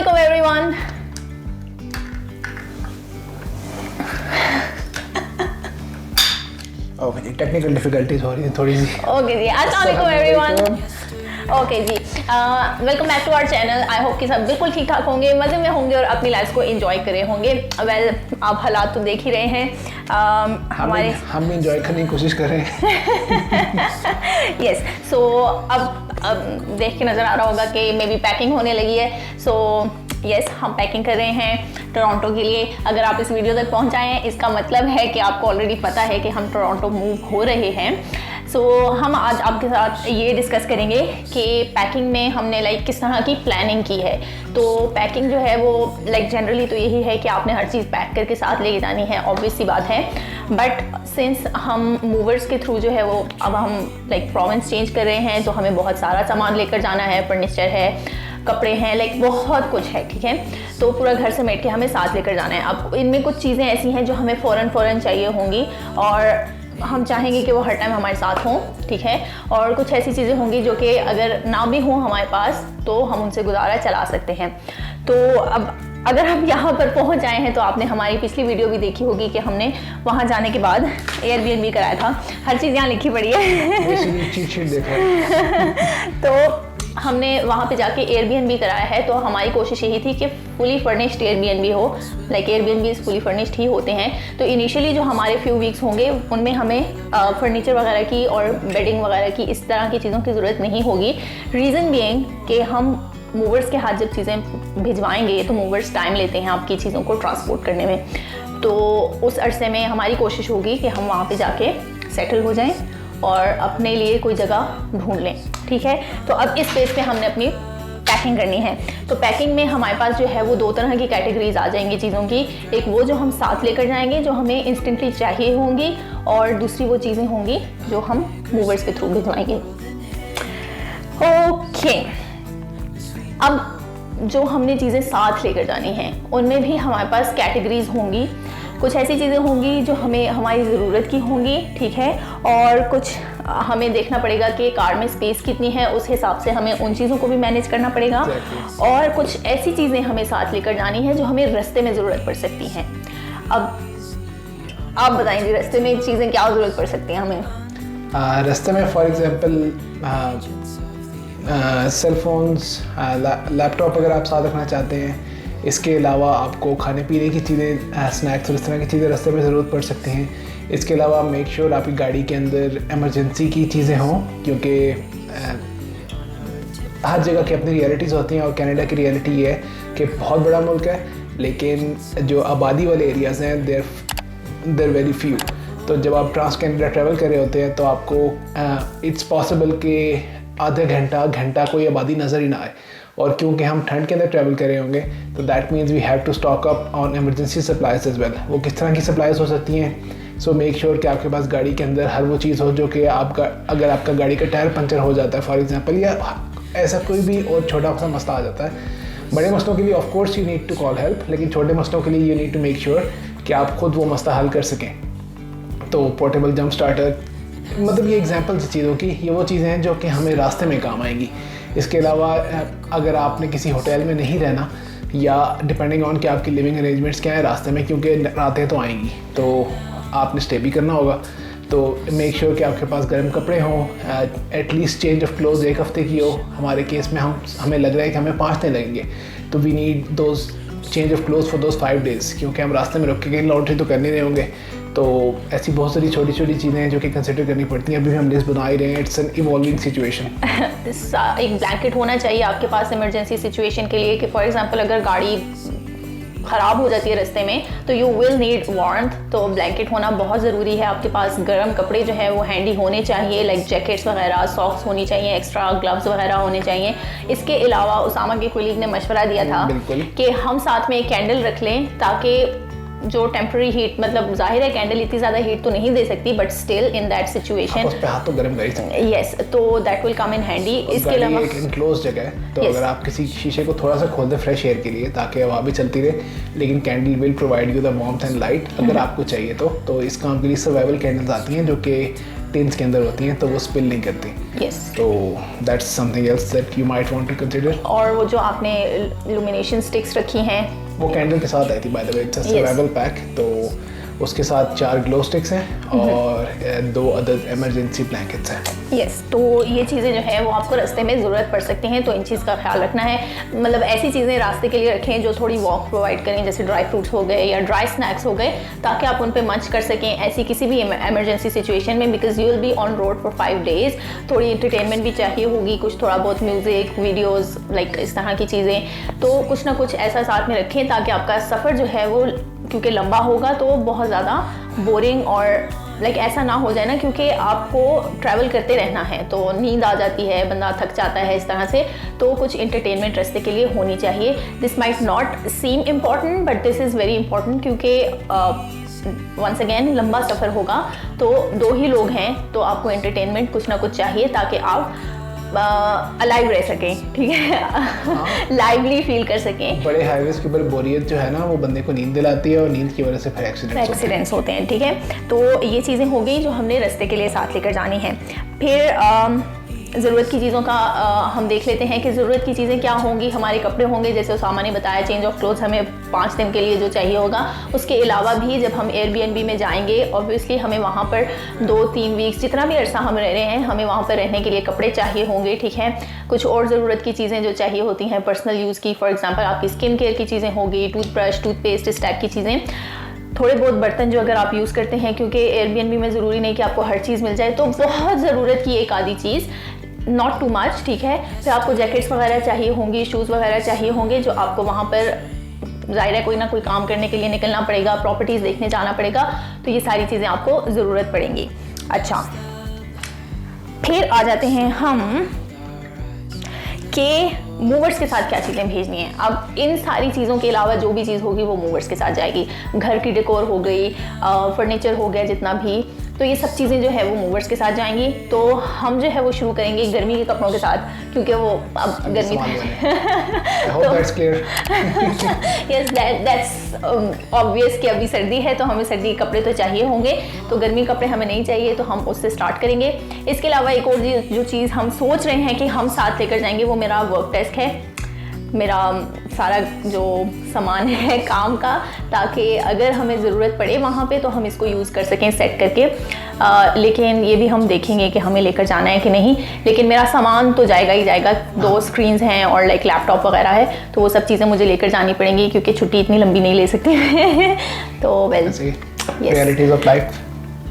अस्सलामुअलैकुम everyone. Okay, technical difficulties हो रही है थोड़ी सी। ओके जी, अस्सलामुअलैकुम everyone. Okay ji, welcome back to our channel. I hope कि सब बिल्कुल ठीक ठाक होंगे, मज़े में होंगे और अपनी लाइफ को एंजॉय करे होंगे। वेल, आप हालात तो देख ही रहे हैं। हमारे हम भी एंजॉय करने की कोशिश कर रहे हैं। यस, सो अब देख के नज़र आ रहा होगा कि मे बी पैकिंग होने लगी है। सो यस, हम पैकिंग कर रहे हैं टोरंटो के लिए। अगर आप इस वीडियो तक पहुंच आए हैं, इसका मतलब है कि आपको ऑलरेडी पता है कि हम टोरंटो मूव हो रहे हैं। सो हम आज आपके साथ ये डिस्कस करेंगे कि पैकिंग में हमने किस तरह की प्लानिंग की है। तो पैकिंग जो है वो जनरली तो यही है कि आपने हर चीज़ पैक करके साथ लेके जानी है, ऑब्वियस सी बात है। बट सिंस हम मूवर्स के थ्रू जो है वो अब हम प्रोविंस चेंज कर रहे हैं, तो हमें बहुत सारा सामान लेकर जाना है। फर्नीचर है, कपड़े हैं, बहुत कुछ है, ठीक है। तो पूरा घर समेट के हमें साथ लेकर जाना है। अब इनमें कुछ चीज़ें ऐसी हैं जो हमें फ़ौरन चाहिए होंगी और हम चाहेंगे कि वो हर टाइम हमारे साथ हों, ठीक है। और कुछ ऐसी चीज़ें होंगी जो कि अगर ना भी हों हमारे पास तो हम उनसे गुजारा चला सकते हैं। तो अब अगर हम यहाँ पर पहुँच आए हैं तो आपने हमारी पिछली वीडियो भी देखी होगी कि हमने वहाँ जाने के बाद एयरबीएनबी कराया था। हर चीज़ यहाँ लिखी पड़ी है। चीट शीट देखा। तो हमने वहाँ पे जाके एयरबीएनबी कराया है। तो हमारी कोशिश यही थी कि फुली फर्निश्ड एयरबीएनबी हो। एयरबीएनबी फुली फर्निश्ड ही होते हैं। तो इनिशियली जो हमारे फ्यू वीक्स होंगे उनमें हमें फर्नीचर वगैरह की और बेडिंग वगैरह की इस तरह की चीज़ों की ज़रूरत नहीं होगी। रीज़न बीइंग कि हम मूवर्स के हाथ जब चीज़ें भिजवाएंगे तो मूवर्स टाइम लेते हैं आपकी चीज़ों को ट्रांसपोर्ट करने में। तो उस अरसे में हमारी कोशिश होगी कि हम वहाँ पे जाके सेटल हो जाएं और अपने लिए कोई जगह ढूंढ लें, ठीक है। तो अब इस पेज पे हमने अपनी पैकिंग करनी है। तो पैकिंग में हमारे पास जो है वो दो तरह की कैटेगरीज आ जाएंगी चीज़ों की। एक वो जो हम साथ लेकर जाएंगे, जो हमें इंस्टेंटली चाहिए होंगी, और दूसरी वो चीज़ें होंगी जो हम मूवर्स के थ्रू भिजवाएंगे। ओके, अब जो हमने चीज़ें साथ लेकर जानी हैं उनमें भी हमारे पास कैटेगरीज होंगी। कुछ ऐसी चीज़ें होंगी जो हमें हमारी ज़रूरत की होंगी, ठीक है। और कुछ हमें देखना पड़ेगा कि कार में स्पेस कितनी है, उस हिसाब से हमें उन चीज़ों को भी मैनेज करना पड़ेगा। और कुछ ऐसी चीज़ें हमें साथ लेकर जानी है जो हमें रास्ते में ज़रूरत पड़ सकती हैं। अब आप बताएंगे रास्ते में चीज़ें क्या ज़रूरत पड़ सकती हैं हमें। रास्ते में for example cell phones, laptop अगर आप साथ रखना चाहते हैं। इसके अलावा आपको खाने पीने की चीज़ें, स्नैक्स और इस तरह की चीज़ें रास्ते में ज़रूरत पड़ सकती हैं। इसके अलावा मेक श्योर आपकी गाड़ी के अंदर इमरजेंसी की चीज़ें हों, क्योंकि हर जगह की अपनी रियलिटीज़ होती हैं। और कनाडा की रियलिटी ये है कि बहुत बड़ा मुल्क है, लेकिन जो आबादी वाले एरियाज़ हैं देर वेरी फ्यू। तो जब आप ट्रांस कैनेडा ट्रैवल कर रहे होते हैं तो आपको इट्स पॉसिबल कि आधा घंटा कोई आबादी नज़र ही ना आए। और क्योंकि हम ठंड के अंदर ट्रैवल कर रहे होंगे तो that means we have to stock up on emergency supplies as well. वो किस तरह की सप्लाईज हो सकती हैं? सो मेक श्योर कि आपके पास गाड़ी के अंदर हर वो चीज़ हो जो कि अगर आपका गाड़ी का टायर पंचर हो जाता है फॉर एग्जांपल, या ऐसा कोई भी और छोटा सा मसला आ जाता है। बड़े मसलों के लिए of course you need to call help, लेकिन छोटे मसलों के लिए you need to make sure कि आप खुद वो मसला हल कर सकें। तो पोर्टेबल जंप स्टार्टर, मतलब ये एग्जांपल्स चीज़ों की, ये वो चीज़ें हैं जो कि हमें रास्ते में काम आएंगी। इसके अलावा अगर आपने किसी होटल में नहीं रहना, या डिपेंडिंग ऑन कि आपकी लिविंग अरेंजमेंट्स क्या है रास्ते में, क्योंकि रातें तो आएंगी तो आपने स्टे भी करना होगा। तो मेक श्योर कि आपके पास गर्म कपड़े हों, एटलीस्ट चेंज ऑफ क्लोथ एक हफ्ते की हो। हमारे केस में हमें लग रहा है कि हमें 5 दिन लगेंगे, तो we need those change of cloth for those 5 days, क्योंकि हम रास्ते में रुक के कहीं लॉन्ड्री तो करने रहे होंगे। तो ऐसी बहुत सारी छोटी छोटी चीज़ें हैं जो कि कंसिडर करनी पड़ती हैं। अभी भी हम लिस्ट बना ही रहे हैं, इट्स एन इवॉल्विंग सिचुएशन। एक ब्लैंकेट होना चाहिए आपके पास इमरजेंसी सिचुएशन के लिए, कि फॉर एग्जांपल अगर गाड़ी ख़राब हो जाती है रास्ते में तो यू विल नीड वार्मथ। तो ब्लैंकेट होना बहुत ज़रूरी है आपके पास। गर्म कपड़े जो है वो हैंडी होने चाहिए, जैकेट्स वगैरह, सॉक्स होनी चाहिए, एक्स्ट्रा ग्लव्स वगैरह होने चाहिए। इसके अलावा उसामा के कोलीग ने मशवरा दिया था कि हम साथ में एक कैंडल रख लें, ताकि जो टेम्पररी हीट, मतलब जाहिर है कैंडल इतनी ज़्यादा हीट तो नहीं दे सकती, but still in that situation उस पे हाथ तो गर्म कर ही सकते हैं। यस, तो that will come in handy. इसके अलावा एक इनक्लोज जगह है, तो अगर आप किसी शीशे को थोड़ा सा खोल दें फ्रेश एयर के लिए ताकि हवा भी चलती रहे, लेकिन candle will provide you the warmth and light अगर आपको चाहिए तो। इस काम के लिए सर्वाइवल कैंडल्स आती हैं जो कि टिन्स के अंदर होती हैं तो वो स्पिल नहीं करती। यस, तो that's something else that you might want to consider. और वो जो आपने इल्यूमिनेशन स्टिक्स रखी हैं वो कैंडल के साथ आई थी by the way, it's a survival pack. तो उसके साथ 4 ग्लो स्टिक्स हैं और 2 अदर इमरजेंसी ब्लैंकेट्स हैं। यस, तो ये चीज़ें जो है वो आपको रास्ते में ज़रूरत पड़ सकती हैं, तो इन चीज़ का ख्याल रखना है। मतलब ऐसी चीज़ें रास्ते के लिए रखें जो थोड़ी वॉक प्रोवाइड करें, जैसे ड्राई फ्रूट्स हो गए या ड्राई स्नैक्स हो गए, ताकि आप उन पे मंच कर सकें ऐसी किसी भी इमरजेंसी सिचुएशन में, because you will be on road for 5 days। थोड़ी इंटरटेनमेंट भी चाहिए होगी, कुछ थोड़ा बहुत म्यूज़िक, वीडियोज़, लाइक इस तरह की चीज़ें, तो कुछ ना कुछ ऐसा साथ में रखें ताकि आपका सफ़र जो है वो, क्योंकि लंबा होगा तो बहुत ज़्यादा बोरिंग और लाइक ऐसा ना हो जाए ना, क्योंकि आपको ट्रैवल करते रहना है तो नींद आ जाती है, बंदा थक जाता है इस तरह से। तो कुछ इंटरटेनमेंट रास्ते के लिए होनी चाहिए। This might not seem important but this is very important, क्योंकि वंस अगेन लंबा सफ़र होगा तो 2 ही लोग हैं, तो आपको इंटरटेनमेंट कुछ ना कुछ चाहिए ताकि आप अलाइव रह सकें, ठीक है, लाइवली फील कर सकें। बड़े हाईवेज के ऊपर बोरियत जो है ना वो बंदे को नींद दिलाती है और नींद की वजह से फिर एक्सीडेंट्स होते हैं, ठीक है। तो ये चीज़ें हो गई जो हमने रास्ते के लिए साथ लेकर जानी है। फिर ज़रूरत की चीज़ों का हम देख लेते हैं कि ज़रूरत की चीज़ें क्या होंगी। हमारे कपड़े होंगे, जैसे उसामा ने बताया, चेंज ऑफ क्लोथ्स हमें 5 दिन के लिए जो चाहिए होगा। उसके अलावा भी जब हम एयरबीएनबी में जाएंगे, ऑब्वियसली हमें वहाँ पर 2-3 वीक्स, जितना भी अरसा हम रह रहे हैं, हमें वहाँ पर रहने के लिए कपड़े चाहिए होंगे, ठीक है। कुछ और ज़रूरत की चीज़ें जो चाहिए होती हैं पर्सनल यूज़ की, फॉर एग्जांपल आपकी स्किन केयर की चीज़ें होगी, टूथब्रश, टूथपेस्ट, इस टाइप की चीज़ें। थोड़े बहुत बर्तन जो अगर आप यूज़ करते हैं, क्योंकि एयरबीएनबी में ज़रूरी नहीं कि आपको हर चीज़ मिल जाए, तो बहुत ज़रूरत की एक आधी चीज़, नॉट टू मच, ठीक है। फिर आपको जैकेट्स वगैरह चाहिए होंगी, शूज़ वगैरह चाहिए होंगे, जो आपको वहाँ पर ज़ाहिर है कोई ना कोई काम करने के लिए निकलना पड़ेगा, प्रॉपर्टीज़ देखने जाना पड़ेगा, तो ये सारी चीज़ें आपको ज़रूरत पड़ेंगी। अच्छा, फिर आ जाते हैं हम कि मूवर्स के साथ क्या चीज़ें भेजनी है। अब इन सारी चीज़ों के अलावा जो भी चीज़ होगी वो मूवर्स के साथ जाएगी। घर की डेकोर हो गई, फर्नीचर हो गया जितना भी, तो ये सब चीज़ें जो है वो मूवर्स के साथ जाएंगी। तो हम जो है वो शुरू करेंगे गर्मी के कपड़ों के साथ, क्योंकि वो अब गर्मी यस, दैट्स ऑब्वियस कि अभी सर्दी है तो हमें सर्दी के कपड़े तो चाहिए होंगे, तो गर्मी के कपड़े हमें नहीं चाहिए, तो हम उससे स्टार्ट करेंगे। इसके अलावा एक और जो चीज़ हम सोच रहे हैं कि हम साथ लेकर जाएंगे, वो मेरा वर्क डेस्क है, मेरा सारा जो सामान है काम का, ताकि अगर हमें ज़रूरत पड़े वहाँ पे तो हम इसको यूज़ कर सकें सेट करके। लेकिन ये भी हम देखेंगे कि हमें लेकर जाना है कि नहीं। लेकिन मेरा सामान तो जाएगा ही जाएगा। 2 स्क्रीन्स हैं और लाइक लैपटॉप वगैरह है, तो वो सब चीज़ें मुझे लेकर जानी पड़ेंगी, क्योंकि छुट्टी इतनी लंबी नहीं ले सकती तो वेल, रियलिटीज ऑफ लाइफ।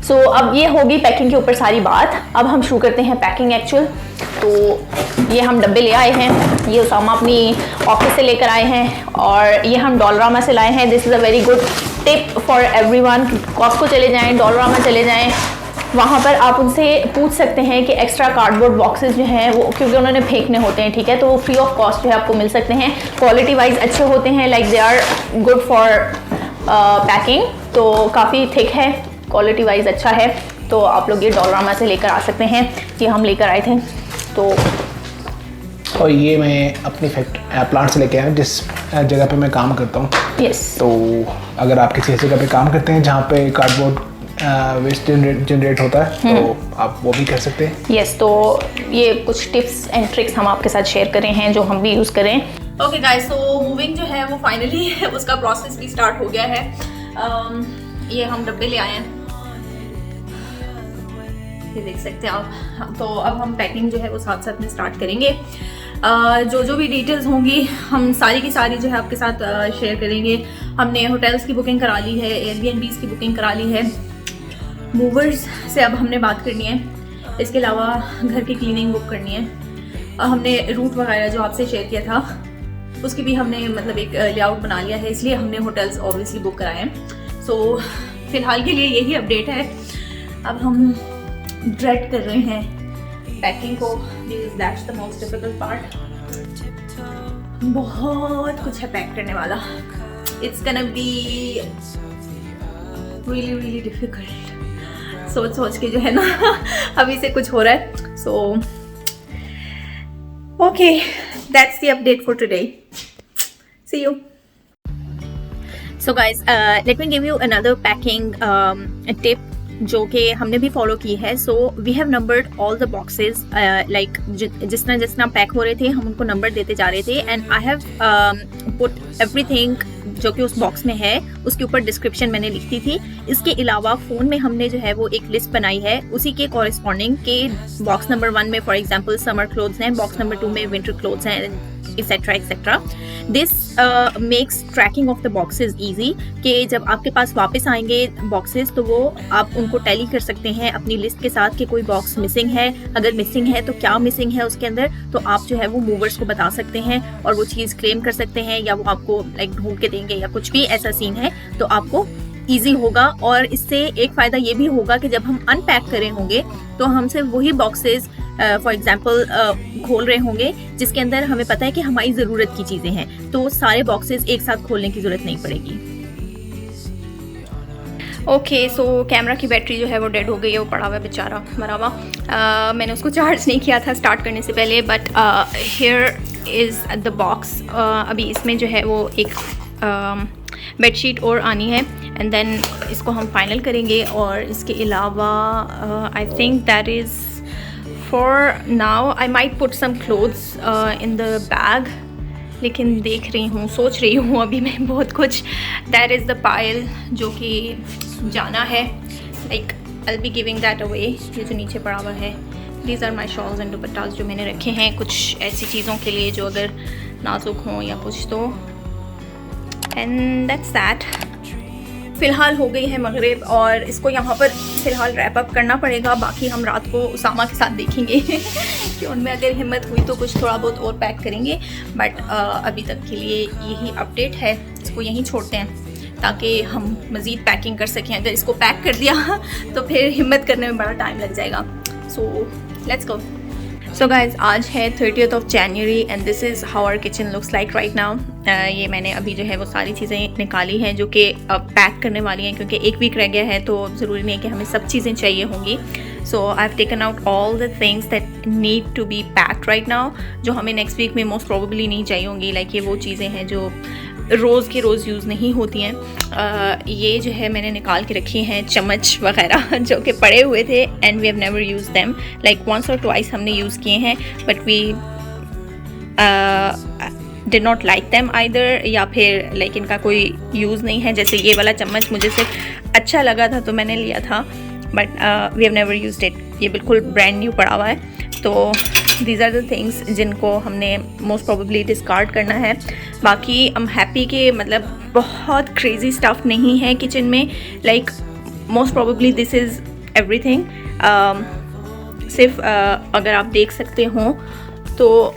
सो अब ये होगी पैकिंग के ऊपर सारी बात। अब हम शुरू करते हैं पैकिंग एक्चुअल। तो ये हम डब्बे ले आए हैं, ये उसामा अपनी ऑफिस से लेकर आए हैं, और ये हम डॉलरामा से लाए हैं। This is a very good tip for everyone. Costco चले जाएं, डॉलरामा चले जाएं, वहाँ पर आप उनसे पूछ सकते हैं कि एक्स्ट्रा कार्डबोर्ड बॉक्सेस जो हैं वो, क्योंकि उन्होंने फेंकने होते हैं, ठीक है, तो वो फ्री ऑफ कॉस्ट जो है आपको मिल सकते हैं। क्वालिटी वाइज अच्छे होते हैं, like they are good for packing, तो काफ़ी थिक है, क्वालिटी वाइज अच्छा है। तो आप लोग ये डॉलरामा से लेकर आ सकते हैं, ये हम लेकर आए थे। तो और ये मैं अपनी प्लांट से लेके आया जिस जगह पे मैं काम करता हूँ। यस, तो अगर आप किसी ऐसी जगह पे काम करते हैं जहाँ पे कार्डबोर्ड वेस्ट जनरेट होता है, तो आप वो भी कर सकते हैं। यस, तो ये कुछ टिप्स एंड ट्रिक्स हम आपके साथ शेयर कर रहे हैं जो हम भी यूज़ करें। ओके गाइस, तो मूविंग जो है वो फाइनली उसका प्रोसेस भी स्टार्ट हो गया है। ये हम डब्बे ले आए हैं, ये देख सकते हैं आप। तो अब हम पैकिंग जो है वो साथ साथ में स्टार्ट करेंगे। जो भी डिटेल्स होंगी हम सारी की सारी जो है आपके साथ शेयर करेंगे। हमने होटल्स की बुकिंग करा ली है, एयरबीएनबीज की बुकिंग करा ली है, मूवर्स से अब हमने बात करनी है। इसके अलावा घर की क्लीनिंग बुक करनी है। हमने रूट वगैरह जो आपसे शेयर किया था उसकी भी हमने मतलब एक लेआउट बना लिया है, इसलिए हमने होटल्स ऑब्वियसली बुक कराए हैं। सो फिलहाल के लिए यही अपडेट है। अब हम ड्रेड कर रहे हैं पैकिंग को, because that's the most difficult part. बहुत कुछ है पैक करने वाला। It's gonna be really really difficult. सोच के जो है ना अभी से कुछ हो रहा है। So okay, that's the update for today. See you. So guys, let me give you another packing tip जो कि हमने भी फॉलो की है। So we have numbered all the boxes, like जिस तरह पैक हो रहे थे हम उनको नंबर देते जा रहे थे। And I have put everything जो कि उस बॉक्स में है उसके ऊपर डिस्क्रिप्शन मैंने लिखी थी। इसके अलावा फ़ोन में हमने जो है वो एक लिस्ट बनाई है उसी के कॉरेस्पॉन्डिंग के बॉक्स नंबर 1 में फॉर एग्जांपल समर क्लोथ्स हैं, बॉक्स नंबर 2 में विंटर क्लोथ्स हैं, etcetera etcetera. This makes tracking of the boxes easy, कि जब आपके पास वापस आएंगे बॉक्सेस तो वो आप उनको टैली कर सकते हैं अपनी लिस्ट के साथ कि कोई बॉक्स मिसिंग है, अगर मिसिंग है तो क्या मिसिंग है उसके अंदर, तो आप जो है वो मूवर्स को बता सकते हैं और वो चीज़ क्लेम कर सकते हैं या वो आपको लाइक ढूंढ के देंगे या कुछ भी ऐसा सीन है तो आपको ईजी होगा। और इससे एक फ़ायदा ये भी होगा कि जब हम अनपैक करे होंगे तो हमसे वही बॉक्सेस फॉर एग्जांपल खोल रहे होंगे जिसके अंदर हमें पता है कि हमारी ज़रूरत की चीज़ें हैं, तो सारे बॉक्सेस एक साथ खोलने की ज़रूरत नहीं पड़ेगी। ओके, सो कैमरा की बैटरी जो है वो डेड हो गई है, वो पड़ा हुआ है बेचारा मरा हुआ। मैंने उसको चार्ज नहीं किया था स्टार्ट करने से पहले, but here is the box. अभी इसमें जो है वो एक बेडशीट और आनी है एंड देन इसको हम फाइनल करेंगे। और इसके अलावा I think that is for now. I might put some clothes in the bag, लेकिन देख रही हूँ, सोच रही हूँ अभी मैं बहुत कुछ। दैट इज़ द पायल जो कि जाना है, like I will be giving that away. ये जो नीचे पड़ा हुआ है, these are my shawls and dupattas जो मैंने रखे हैं कुछ ऐसी चीज़ों के लिए जो अगर नाजुक हों या कुछ तो। And that's that. फ़िलहाल हो गई है मगरिब और इसको यहाँ पर फ़िलहाल रैप अप करना पड़ेगा। बाकी हम रात को उसामा के साथ देखेंगे कि उनमें अगर हिम्मत हुई तो कुछ थोड़ा बहुत और पैक करेंगे, बट अभी तक के लिए यही अपडेट है। इसको यहीं छोड़ते हैं ताकि हम मज़ीद पैकिंग कर सकें। अगर इसको पैक कर दिया तो फिर हिम्मत करने में बड़ा टाइम लग जाएगा। So let's go. So guys, आज है 30th of January and this is how our kitchen looks like right now. ये मैंने अभी जो है वो सारी चीज़ें निकाली हैं जो कि अब पैक करने वाली हैं, क्योंकि एक वीक रह गया है तो ज़रूरी नहीं है कि हमें सब चीज़ें चाहिए होंगी। So I have taken out all the things that need to be packed right now, जो हमें नेक्स्ट वीक में मोस्ट प्रोबेबली नहीं चाहिए होंगी। लाइक ये वो चीज़ें हैं जो रोज़ के रोज़ यूज़ नहीं होती हैं। ये जो है मैंने निकाल के रखी हैं चम्मच वगैरह जो कि पड़े हुए थे and we have never use them, like once और ट्वाइस हमने यूज़ किए हैं, but we did not like them either, या फिर लाइक इनका कोई यूज़ नहीं है। जैसे ये वाला चम्मच मुझे सिर्फ अच्छा लगा था तो मैंने लिया था, but we have never used it. ये बिल्कुल ब्रांड न्यू पड़ा हुआ है। तो दीज आर द थिंग्स जिनको हमने मोस्ट प्रोबेबली डिस्कार्ड करना है। बाकी आई एम हैप्पी कि मतलब बहुत क्रेजी स्टफ़ नहीं है किचन में, like most probably this is everything. सिर्फ अगर आप देख सकते हो तो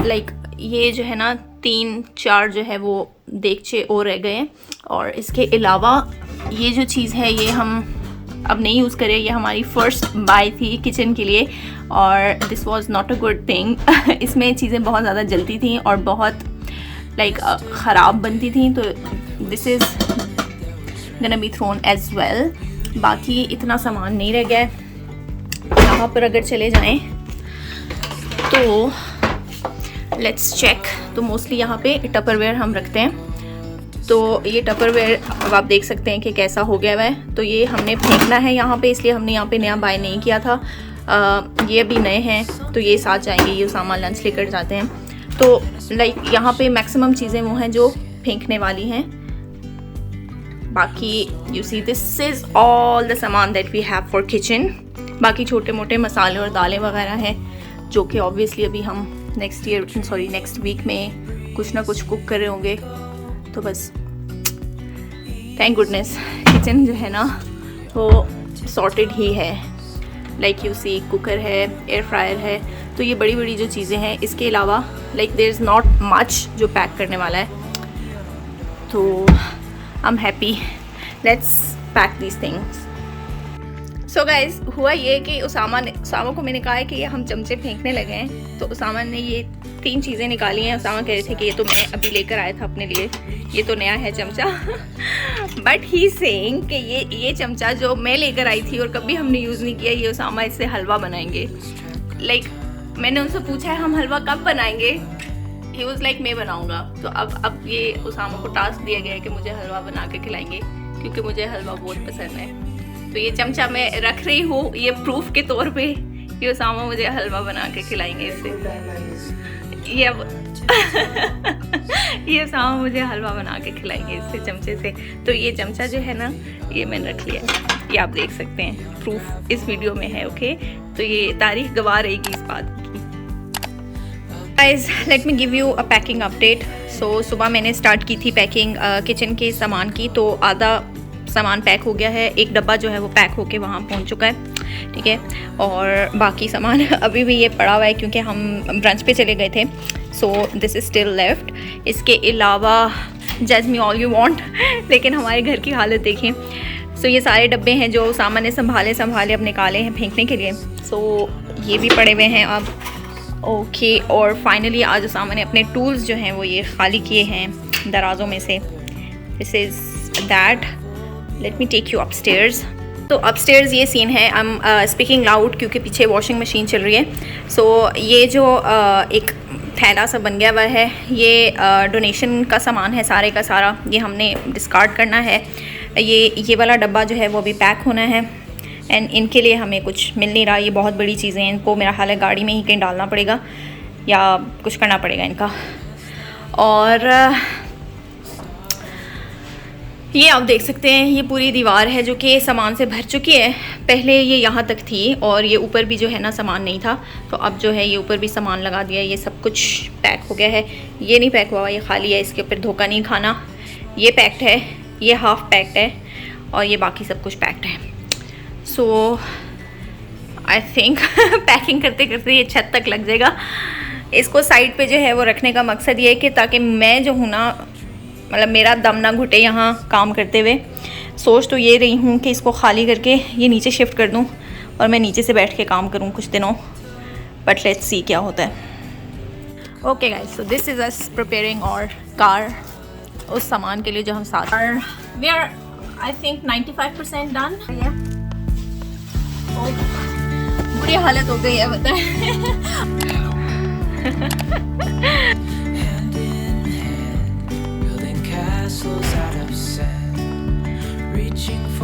लाइक ये जो है ना 3-4 जो है वो देगचे और रह गए, और इसके अलावा ये जो चीज़ है ये हम अब नहीं यूज़ करें। ये हमारी फ़र्स्ट बाय थी किचन के लिए और this was not a good thing. इसमें चीज़ें बहुत ज़्यादा जलती थी और बहुत लाइक ख़राब बनती थी, तो this is gonna be thrown as well. बाकी इतना सामान नहीं रह गया है। यहाँ पर अगर चले जाएं तो लेट्स चेक। तो मोस्टली यहाँ पे टपरवेयर हम रखते हैं, तो ये टपरवेयर अब आप देख सकते हैं कि कैसा हो गया है। तो ये हमने फेंकना है यहाँ पे, इसलिए हमने यहाँ पे नया बाय नहीं किया था। ये अभी नए हैं तो ये साथ जाएंगे, ये सामान लंच लेकर जाते हैं। तो लाइक यहाँ पे मैक्सिमम चीज़ें वो हैं जो फेंकने वाली हैं। बाकी you see this is all the सामान that we have for kitchen. बाकी छोटे मोटे मसाले और दालें वगैरह हैं जो कि ऑब्वियसली अभी हम नेक्स्ट वीक में कुछ ना कुछ कुक कर रहे होंगे। तो बस थैंक गुडनेस किचन जो है ना वो सॉर्टेड ही है। लाइक यू सी कुकर है, एयर फ्रायर है, तो ये बड़ी बड़ी जो चीज़ें हैं। इसके अलावा like there is not much जो पैक करने वाला है, तो I am happy. Let's pack these things. So guys, हुआ ये कि उसामा को मैंने कहा है कि ये हम चमचे फेंकने लगे हैं, तो उसामा ने ये 3 चीज़ें निकाली हैं। उसामा कह रहे थे कि ये तो मैं अभी लेकर आया था अपने लिए, ये तो नया है चमचा। बट ही सेइंग कि ये चमचा जो मैं लेकर आई थी और कभी हमने यूज़ नहीं किया, ये उसामा इससे हलवा बनाएंगे। लाइक मैंने उनसे पूछा है हम हलवा कब बनाएंगे, ही वाज लाइक मैं बनाऊँगा। तो अब ये उसामा को टास्क दिया गया है कि मुझे हलवा बना के खिलाएंगे, क्योंकि मुझे हलवा बहुत पसंद है। तो ये चमचा मैं रख रही हूँ ये प्रूफ के तौर पे कि उसामा मुझे हलवा बना के खिलाएंगे इससे। ये अब ये उसामा मुझे हलवा बना के खिलाएंगे इससे चमचे से। तो ये चमचा जो है ना ये मैंने रख लिया है, ये आप देख सकते हैं, प्रूफ इस वीडियो में है। ओके, तो ये तारीख गवाह रहेगी इस बात की। Guys let me give you a packing update. So सुबह मैंने स्टार्ट की थी पैकिंग किचन के सामान की, तो आधा सामान पैक हो गया है, एक डब्बा जो है वो पैक होके वहाँ पहुँच चुका है, ठीक है। और बाकी सामान अभी भी ये पड़ा हुआ है क्योंकि हम ब्रंच पे चले गए थे, सो दिस इज़ स्टिल लेफ्ट। इसके अलावा जज मी ऑल यू वांट, लेकिन हमारे घर की हालत देखें। सो ये सारे डब्बे हैं जो सामान ने संभाले अब निकाले हैं फेंकने के लिए। सो ये भी पड़े हुए हैं अब। ओके, और फाइनली आज उसामा ने अपने टूल्स जो हैं वो ये खाली किए हैं दराजों में से। This is that. Let me take you upstairs. तो अपस्टेयर्स ये सीन है, आई एम स्पीकिंग लाउड क्योंकि पीछे वॉशिंग मशीन चल रही है। सो ये जो एक थैला सा बन गया हुआ है, ये डोनेशन का सामान है सारे का सारा, ये हमने डिस्कार्ड करना है। ये वाला डब्बा जो है वो भी पैक होना है, एंड इनके लिए हमें कुछ मिल नहीं रहा। ये बहुत बड़ी चीज़ें हैं, इनको मेरा हाल है गाड़ी में ही कहीं डालना पड़ेगा या कुछ करना पड़ेगा इनका। और ये आप देख सकते हैं, ये पूरी दीवार है जो कि सामान से भर चुकी है। पहले ये यहाँ तक थी और ये ऊपर भी जो है ना सामान नहीं था, तो अब जो है ये ऊपर भी सामान लगा दिया है। ये सब कुछ पैक हो गया है, ये नहीं पैक हुआ, ये खाली है, इसके ऊपर धोखा नहीं खाना। ये पैक्ड है, ये हाफ पैक्ड है, और ये बाकी सब कुछ पैक्ड है। सो आई थिंक पैकिंग करते करते ये छत तक लग जाएगा। इसको साइड पे जो है वो रखने का मकसद ये है कि ताकि मैं जो हूँ ना, मतलब मेरा दम ना घुटे यहाँ काम करते हुए। सोच तो ये रही हूँ कि इसको खाली करके ये नीचे शिफ्ट कर दूँ और मैं नीचे से बैठ के काम करूँ कुछ दिनों, बट लेट्स सी क्या होता है। Okay guys, so this is us preparing our car उस सामान के लिए जो हम साथ we are I think 95% done. बुरी हालत हो गई है बताएं।